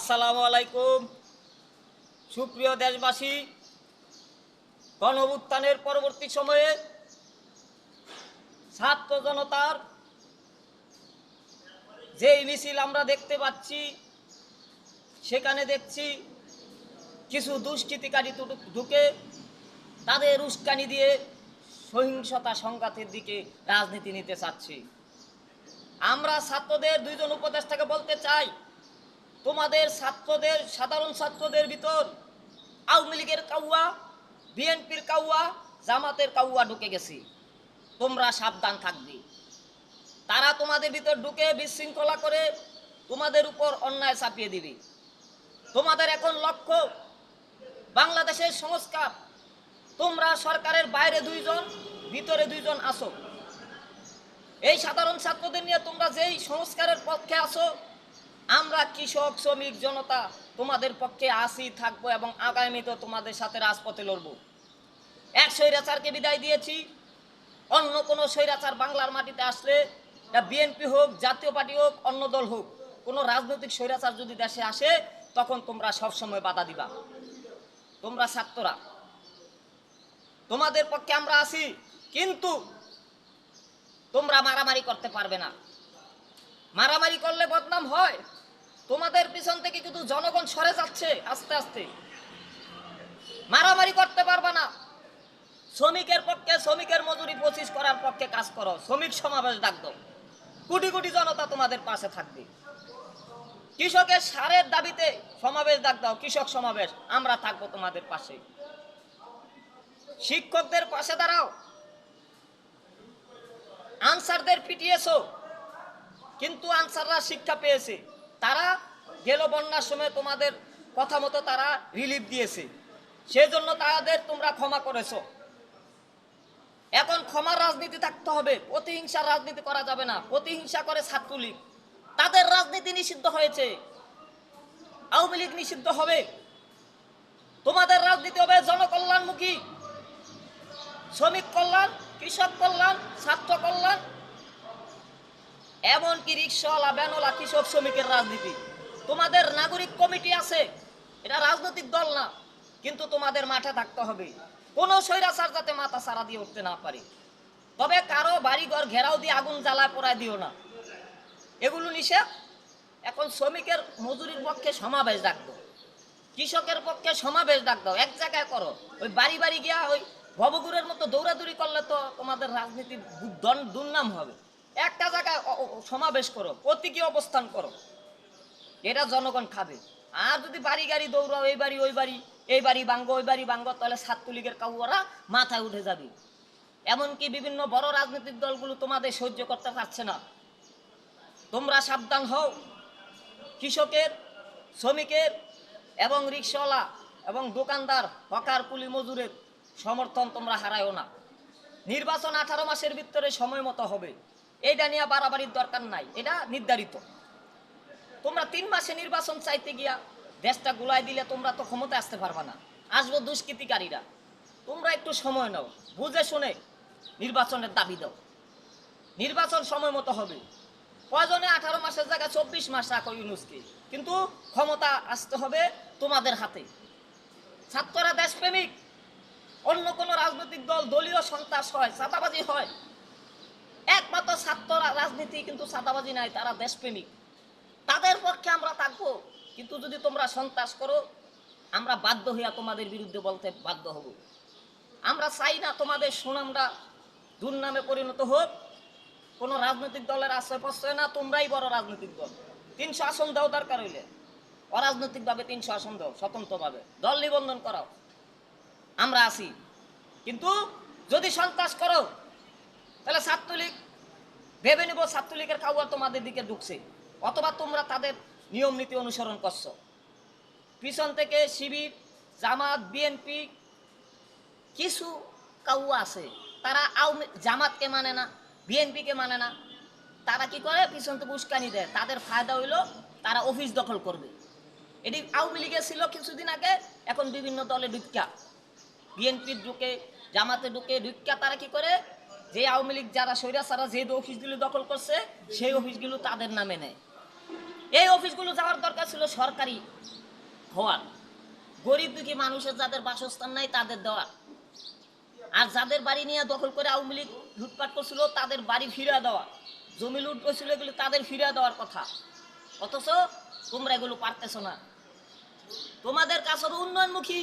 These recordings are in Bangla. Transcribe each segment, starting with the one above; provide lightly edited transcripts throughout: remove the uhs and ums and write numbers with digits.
আসসালামু আলাইকুম। সুপ্রিয় দেশবাসী, গণঅভ্যুত্থানের পরবর্তী সময়ে ছাত্র জনতার যেই মিছিল আমরা দেখতে পাচ্ছি, সেখানে দেখছি কিছু দুষ্কৃতিকারী ঢুকে তাদের উস্কানি দিয়ে সহিংসতা সংঘাতের দিকে রাজনীতি নিতে চাচ্ছি। আমরা ছাত্রদের দুইজন উপদেষ্টাকে বলতে চাই, তোমাদের ছাত্রদের, সাধারণ ছাত্রদের ভিতর আওয়ামী লীগের কাউয়া, বিএনপির কাউয়া, জামাতের কাউয়া ঢুকে গেছে। তোমরা সাবধান থাকবে। তারা তোমাদের ভিতর ঢুকে বিশৃঙ্খলা করে তোমাদের উপর অন্যায় চাপিয়ে দিবে। তোমাদের এখন লক্ষ্য বাংলাদেশের সংস্কার। তোমরা সরকারের বাইরে দুইজন, ভিতরে দুইজন আসো। এই সাধারণ ছাত্রদের নিয়ে তোমরা যেই সংস্কারের পক্ষে আসো, আমরা কৃষক, শ্রমিক, জনতা তোমাদের পক্ষে আসি, থাকবো এবং আগামীতে তোমাদের সাথে রাজপথে লড়ব। এক স্বৈরাচারকে বিদায় দিয়েছি। অন্য কোনো স্বৈরাচার বাংলার মাটিতে আসলে, বিএনপি হোক, জাতীয় পার্টি হোক, অন্য দল হোক, কোনো রাজনৈতিক স্বৈরাচার যদি দেশে আসে, তখন তোমরা সবসময় বাধা দিবা। তোমরা ছাত্ররা, তোমাদের পক্ষে আমরা আসি, কিন্তু তোমরা মারামারি করতে পারবে না। মারামারি করলে বদনাম হয়। তোমাদের পিছন থেকে কিন্তু জনগণ সরে যাচ্ছে আস্তে আস্তে। মারামারি করতে পারবে না। শ্রমিকের পক্ষে, শ্রমিকের মজুরি 25 করার পক্ষে কাজ করো। শ্রমিক সমাবেশ ডাক দাও, কোটি কোটি জনতা তোমাদের পাশে থাকবে। কৃষকের সারের দাবিতে সমাবেশ ডাক দাও, কৃষক সমাবেশ, আমরা থাকবো তোমাদের পাশে। শিক্ষকদের পাশে দাঁড়াও। আনসারদের পিটিয়েছো, কিন্তু আনসাররা শিক্ষা পেয়েছে। তারা গেল বন্যার সময় তোমাদের কথা মতো তারা রিলিফ দিয়েছে, সেজন্য তাদের তোমরা ক্ষমা করেছো। এখন ক্ষমার রাজনীতি থাকতে হবে, প্রতিহিংসার রাজনীতি করা যাবে না। প্রতিহিংসা করে ছাত্রলীগ, তাদের রাজনীতি নিষিদ্ধ হয়েছে। আওয়ামী লীগ নিষিদ্ধ হবে। তোমাদের রাজনীতি হবে জনকল্যাণমুখী, শ্রমিক কল্যাণ, কৃষক কল্যাণ, ছাত্র কল্যাণ, এমনকি রিক্সাওয়ালা, ভ্যানওয়ালা, কৃষক শ্রমিকের রাজনীতি। তোমাদের নাগরিক কমিটি আছে, এটা রাজনৈতিক দল না, কিন্তু তোমাদের মাঠে থাকতে হবে। কোনো স্বৈরাচার যাতে মাথা ছাড়া দিয়ে উঠতে না পারে। তবে কারো বাড়িঘর ঘেরাও দিয়ে আগুন জ্বালায় পোড়ায় দিও না, এগুলো নিষেধ। এখন শ্রমিকের মজুরির পক্ষে সমাবেশ ডাক দাও, কৃষকের পক্ষে সমাবেশ ডাক দাও, এক জায়গায় করো। ওই বাড়ি বাড়ি গিয়া ওই ভবগুরের মতো দৌড়াদৌড়ি করলে তো তোমাদের রাজনীতি দুর্নাম হবে। একটা জায়গায় সমাবেশ করো, প্রতীকী অবস্থান করো, এটা জনগণ খাবে। আর যদি বাড়ি গাড়ি দৌড়াও, এই বাড়ি ওই বাড়ি, এই বাড়ি ভাঙ্গো, ওই বাড়ি ভাঙ্গো, তাহলে ছাত্রলীগের কাউরা মাথায় উঠে যাবে। এমনকি বিভিন্ন বড় রাজনৈতিক দলগুলো তোমাদের সহ্য করতে পারছে না। তোমরা সাবধান হও। কৃষকের, শ্রমিকের এবং রিক্সাওয়ালা এবং দোকানদার, হকার, কুলি মজুরের সমর্থন তোমরা হারায়ও না। নির্বাচন 18 মাসের ভিতরে সময় মতো হবে, এইটা নিয়ে বাড়াবাড়ির দরকার নাই, এটা নির্ধারিত। তোমরা 3 মাসে নির্বাচন চাইতে গিয়া দেশটা গুলাই দিলে তোমরা তো ক্ষমতা আসতে পারবা না। আসবো দুষ্কৃতিকারীরা। তোমরা একটু সময় নাও, বুঝে শুনে নির্বাচনের দাবি দাও। নির্বাচন সময় মতো হবে। প্রয়োজনে 18 মাসের জায়গায় 24 মাস রাখো ইউনূসকে, কিন্তু ক্ষমতা আসতে হবে তোমাদের হাতে। ছাত্ররা দেশপ্রেমিক। অন্য কোন রাজনৈতিক দল দলীয় সন্ত্রাস হয়, চাঁদাবাজি হয়, একমাত্র ছাত্ররা রাজনীতি কিন্তু চাঁদাবাজি নাই, তারা দেশপ্রেমিক। তাদের পক্ষে আমরা থাকবো, কিন্তু যদি তোমরা সন্ত্রাস করো, আমরা বাধ্য হইয়া তোমাদের বিরুদ্ধে বলতে বাধ্য হব। আমরা চাই না তোমাদের সুনামটা দুর্নামে পরিণত হোক। কোনো রাজনৈতিক দলের আশ্রয় প্রশ্রয় না, তোমরাই বড় রাজনৈতিক দল। 300 আসন দাও, দরকার হইলে অরাজনৈতিকভাবে 300 আসন দাও, স্বতন্ত্রভাবে দল নিবন্ধন করাও, আমরা আছি। কিন্তু যদি সন্ত্রাস করো, তাহলে ছাত্রলীগ ভেবে নিব ছাত্রলীগের কাউয়া তোমাদের দিকে ঢুকছে, অথবা তোমরা তাদের নিয়ম নীতি অনুসরণ করছো। পিছন থেকে শিবির, জামাত, বিএনপি, কিছু কাউয়া আছে, তারা জামাতকে মানে না, বিএনপিকে মানে না। তারা কি করে, পিছন থেকে উস্কানি দেয়। তাদের ফায়দা হইলো তারা অফিস দখল করবে। এটি আওয়ামী লীগে ছিল কিছুদিন আগে, এখন বিভিন্ন দলে ঢুকা, বিএনপির ঢুকে, জামাতে ঢুকে, ঢুকা তারা কি করে, যে আওয়ামী লীগ যারা স্বৈরাচাররা যে অফিসগুলো দখল করছে, সেই অফিসগুলো তাদের নামে নেয়। এই অফিসগুলো যাওয়ার দরকার ছিল সরকারি হওয়ার, গরিব দুঃখী মানুষের যাদের বাসস্থান নাই তাদের দেওয়ার, আর যাদের বাড়ি নিয়ে দখল করে আওয়ামী লীগ লুটপাট করছিল তাদের বাড়ি ফিরিয়ে দেওয়া, জমি লুট করছিল এগুলো তাদের ফিরিয়ে দেওয়ার কথা। অথচ তোমরা এগুলো পারতেছ না। তোমাদের কাছে উন্নয়নমুখী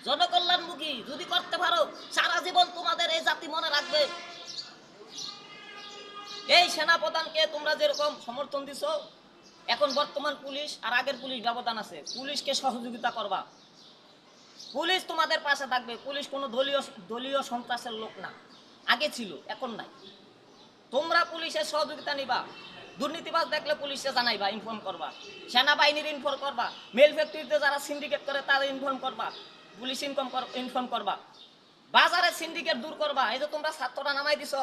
জনকল্যাণমুখী যদি করতে পারো, সারা জীবন তোমাদের এই জাতি মনে রাখবে। এই সেনাপ্রধানকে তোমরা যেরকম সমর্থন দিছ, এখন বর্তমান পুলিশ আর আগের পুলিশ ব্যবধান আছে, পুলিশকে সহযোগিতা করবা, পুলিশ তোমাদের পাশে থাকবে। পুলিশ কোনো দলীয় দলীয় সন্ত্রাসের লোক না, আগে ছিল এখন নাই। তোমরা পুলিশের সহযোগিতা নিবা, দুর্নীতিবাজ দেখলে পুলিশে জানাইবা, ইনফর্ম করবা, সেনাবাহিনীর ইনফর্ম করবা, মেল ফ্যাক্টরিতে যারা সিন্ডিকেট করে তাদের ইনফর্ম করবা, পুলিশ ইনফর্ম করবা, বাজারে সিন্ডিকেট দূর করবা। এই যে তোমরা ছাত্ররা নামাই দিছ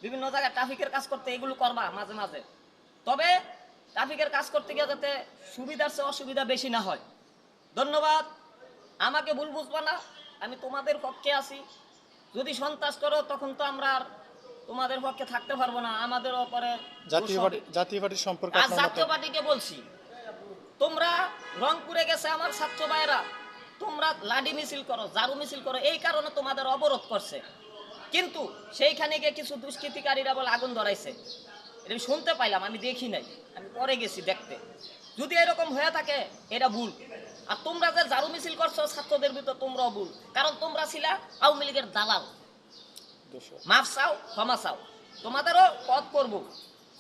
বিভিন্ন জায়গায় ট্রাফিকের কাজ করতে, এগুলো করবা মাঝে মাঝে। তবে ট্রাফিকের কাজ করতে গিয়ে যাতে সুবিধার চেয়ে অসুবিধা বেশি না হয়। ধন্যবাদ। আমাকে ভুল বুঝবা না, আমি তোমাদের পক্ষে আছি। যদি সন্ত্রাস করো তখন তো আমরা আর তোমাদের পক্ষে থাকতে পারবো না, আমাদের ওপরে জাতীয় পার্টি সম্পর্কে আর জাতীয় পার্টিকে বলছি, তোমরা রংপুরে গেছে আমার ছাত্র ভাইয়েরা, তোমরা লাঠি মিছিল করো, ঝাড়ু মিছিল করো, এই কারণে তোমাদের অবরোধ করছে। কিন্তু সেইখানে গিয়ে কিছু দুষ্কৃতিকারীরা বলে আগুন ধরাইছে, এটা আমি শুনতে পাইলাম, আমি দেখি নাই, আমি পরে গেছি দেখতে। যদি এরকম হয়ে থাকে এটা ভুল। আর তোমরা যে ঝাড়ু মিছিল করছো ছাত্রদের ভিতর, তোমরাও ভুল, কারণ তোমরা ছিলা আওয়ামী লীগের দালাল। মাফ চাও, ক্ষমা চাও, তোমাদেরও পথ করব।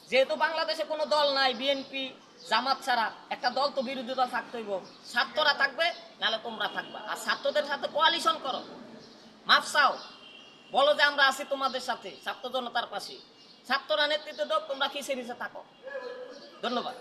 যেহেতু বাংলাদেশে কোনো দল নাই, বিএনপি জামাত ছাড়া একটা দল তো বিরোধী দল থাকতে হইব, ছাত্ররা থাকবে নাহলে তোমরা থাকবা, আর ছাত্রদের সাথে কোয়ালিশন করো, মাফ চাও, বলো যে আমরা আছি তোমাদের সাথে, ছাত্র জনতার পাশে, ছাত্ররা নেতৃত্ব দাও, তোমরা কিসে নিচে থাকো। ধন্যবাদ।